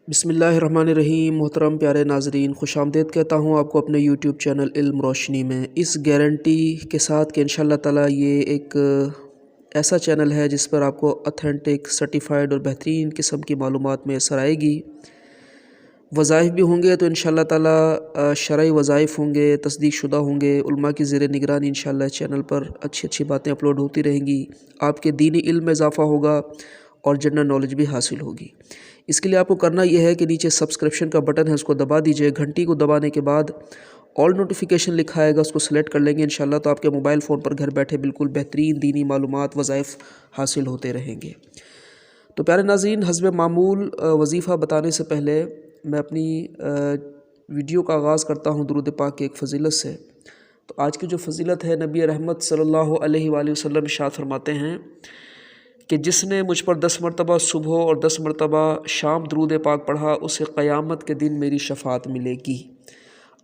बिस्मिल्लाहिर्रहमानिर्रहीम। मोहतरम प्यारे नाज़रीन, खुश आमदीद कहता हूँ आपको अपने यूट्यूब चैनल इल्म रोशनी में, इस गारंटी के साथ कि इंशाअल्लाह ताला ये एक ऐसा चैनल है जिस पर आपको ऑथेंटिक, सर्टिफाइड और बेहतरीन किस्म की मालूमात मैसर आएगी। वज़ाइफ भी होंगे तो इंशाअल्लाह ताला शरई वज़ाइफ होंगे, तस्दीक शुदा होंगे, उलमा की ज़ेर निगरानी इंशाअल्लाह चैनल पर अच्छी अच्छी बातें अपलोड होती रहेंगी। आपके दीनी इल्म में इजाफ़ा होगा और जनरल नॉलेज भी हासिल होगी। इसके लिए आपको करना यह है कि नीचे सब्सक्रिप्शन का बटन है, उसको दबा दीजिए। घंटी को दबाने के बाद ऑल नोटिफिकेशन लिखा आएगा, उसको सेलेक्ट कर लेंगे इंशाअल्लाह, तो आपके मोबाइल फ़ोन पर घर बैठे बिल्कुल बेहतरीन दीनी मालूमात, वज़ाइफ हासिल होते रहेंगे। तो प्यारे नाज़रीन, हस्ब मामूल वजीफ़ा बताने से पहले मैं अपनी वीडियो का आगाज़ करता हूँ दुरूद पाक की एक फ़जीलत से। तो आज की जो फ़जीलत है, नबी रहमत सल्लल्लाहु अलैहि वसल्लम इरशाद फरमाते हैं कि जिसने मुझ पर 10 मरतबा सुबह और 10 मरतबा शाम दुरूद पाक पढ़ा, उसे क़यामत के दिन मेरी शफ़ाअत मिलेगी।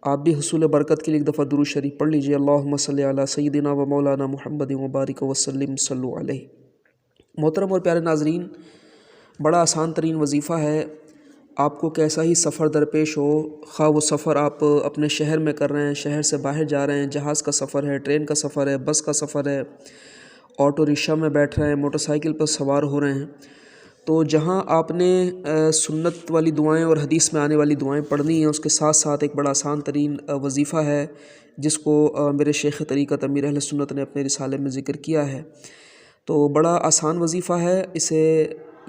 आप भी हुसूल बरकत के लिए एक दफ़ा दुरूद शरीफ पढ़ लीजिए। अल्लाहुम्मा सल्ली अला सय्यिदिना व मौलाना मुहम्मद व बारिक व सल्लिम सल्लु अलैहि। मोहतरम और प्यारे नाज़रीन, बड़ा आसान तरीन वजीफ़ा है। आपको कैसा ही सफ़र दरपेश हो, खा वो सफ़र आप अपने शहर में कर रहे हैं, शहर से बाहर जा रहे हैं, जहाज़ का सफ़र है, ट्रेन का सफ़र है, बस का सफ़र है, ऑटो रिक्शा में बैठ रहे हैं, मोटरसाइकिल पर सवार हो रहे हैं, तो जहाँ आपने सुन्नत वाली दुआएं और हदीस में आने वाली दुआएं पढ़नी हैं, उसके साथ साथ एक बड़ा आसान तरीन वजीफ़ा है जिसको मेरे शेख तरीक़त अमीर अहले सुन्नत ने अपने रिसाले में ज़िक्र किया है। तो बड़ा आसान वजीफ़ा है। इसे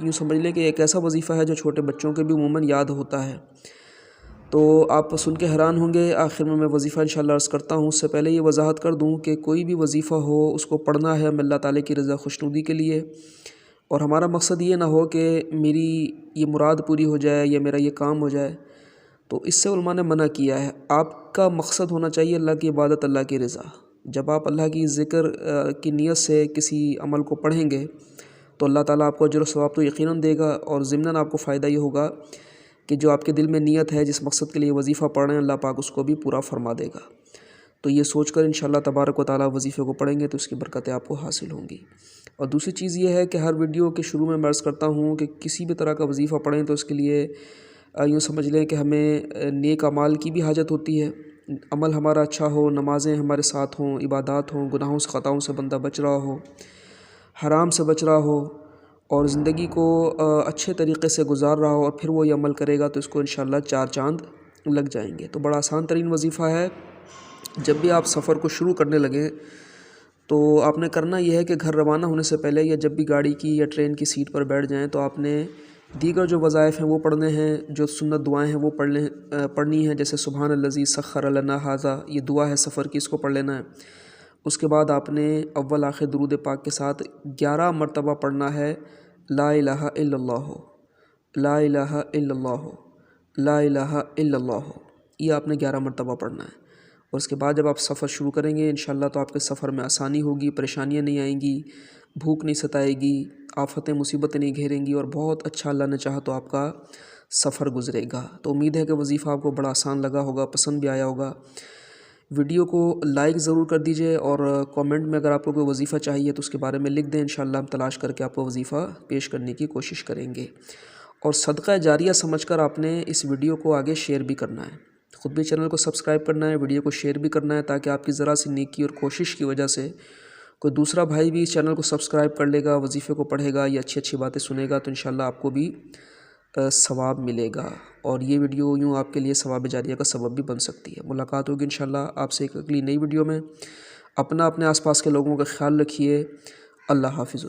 यूँ समझ लें कि एक ऐसा वजीफ़ा है जो छोटे बच्चों के भी उमूमन याद होता है। तो आप सुन के हैरान होंगे। आखिर में मैं वजीफ़ा इंशाअल्लाह अर्ज़ करता हूँ। उससे पहले ये वजाहत कर दूँ कि कोई भी वजीफ़ा हो, उसको पढ़ना है हमें अल्लाह ताला की रज़ा खुशनुदी के लिए, और हमारा मकसद ये ना हो कि मेरी ये मुराद पूरी हो जाए या मेरा ये काम हो जाए। तो इससे उलमा ने मना किया है। आपका मकसद होना चाहिए अल्लाह की इबादत, अल्लाह की रज़ा। जब आप अल्लाह की ज़िक्र की नीयत से किसी अमल को पढ़ेंगे तो अल्लाह ताला आपको अजर व सवाब तो यकीनन देगा, और ज़िम्नन आपको फ़ायदा ये होगा कि जो आपके दिल में नीयत है, जिस मकसद के लिए वजीफ़ा पढ़ रहे हैं, अल्लाह पाक उसको भी पूरा फरमा देगा। तो ये सोचकर इंशाअल्लाह तबारक व तआला वजीफ़े को पढ़ेंगे तो उसकी बरकतें आपको हासिल होंगी। और दूसरी चीज़ ये है कि हर वीडियो के शुरू में मैं अर्ज़ करता हूँ कि किसी भी तरह का वजीफ़ा पढ़ें तो उसके लिए यूँ समझ लें कि हमें नेक अमाल की भी हाजत होती है। अमल हमारा अच्छा हो, नमाज़ें हमारे साथ हों, इबादत हों, गुनाहों से ख़ताओं से बंदा बच रहा हो, हराम से बच रहा हो, और ज़िंदगी को अच्छे तरीक़े से गुजार रहा हो, और फिर वो ये अमल करेगा तो इसको इंशाअल्लाह 4 चाँद लग जाएंगे। तो बड़ा आसान तरीन वजीफ़ा है। जब भी आप सफ़र को शुरू करने लगें तो आपने करना यह है कि घर रवाना होने से पहले या जब भी गाड़ी की या ट्रेन की सीट पर बैठ जाएँ तो आपने दीगर जो वज़ाइफ़ हैं वो पढ़ने हैं, जो सुन्नत दुआएं हैं वो पढ़नी हैं। जैसे सुबहान अल्लज़ी सख़्खर लना हाज़ा, ये दुआ है सफ़र की, इसको पढ़ लेना है। उसके बाद आपने अव्वल आखिर दुरूद पाक के साथ 11 मरतबा पढ़ना है ला इलाहा इल्लल्लाह, ला इलाहा इल्लल्लाह, ला इलाहा इल्लल्लाह। ये आपने 11 मरतबा पढ़ना है। और उसके बाद जब आप सफ़र शुरू करेंगे इंशाअल्लाह तो आपके सफ़र में आसानी होगी, परेशानियाँ नहीं आएंगी, भूख नहीं सताएगी, आफ़तें मुसीबतें नहीं घेरेंगी, और बहुत अच्छा अल्लाह ने चाहा तो आपका सफ़र गुजरेगा। तो उम्मीद है कि वजीफ़ा आपको बड़ा आसान लगा होगा, पसंद भी आया होगा। वीडियो को लाइक ज़रूर कर दीजिए, और कमेंट में अगर आपको कोई वजीफ़ा चाहिए तो उसके बारे में लिख दें। इंशाअल्लाह हम तलाश करके आपको वजीफ़ा पेश करने की कोशिश करेंगे। और सदका जारिया समझकर आपने इस वीडियो को आगे शेयर भी करना है। ख़ुद भी चैनल को सब्सक्राइब करना है, वीडियो को शेयर भी करना है, ताकि आपकी ज़रा सी नेकी और कोशिश की वजह से कोई दूसरा भाई भी इस चैनल को सब्सक्राइब कर लेगा, वजीफ़े को पढ़ेगा या अच्छी अच्छी बातें सुनेगा, तो इंशाअल्लाह आपको भी सवाब मिलेगा, और ये वीडियो यूँ आपके लिए सवाब जारिया का सबब भी बन सकती है। मुलाकात होगी इंशाअल्लाह आपसे एक अगली नई वीडियो में। अपना अपने आसपास के लोगों का ख्याल रखिए। अल्लाह हाफ़िज़।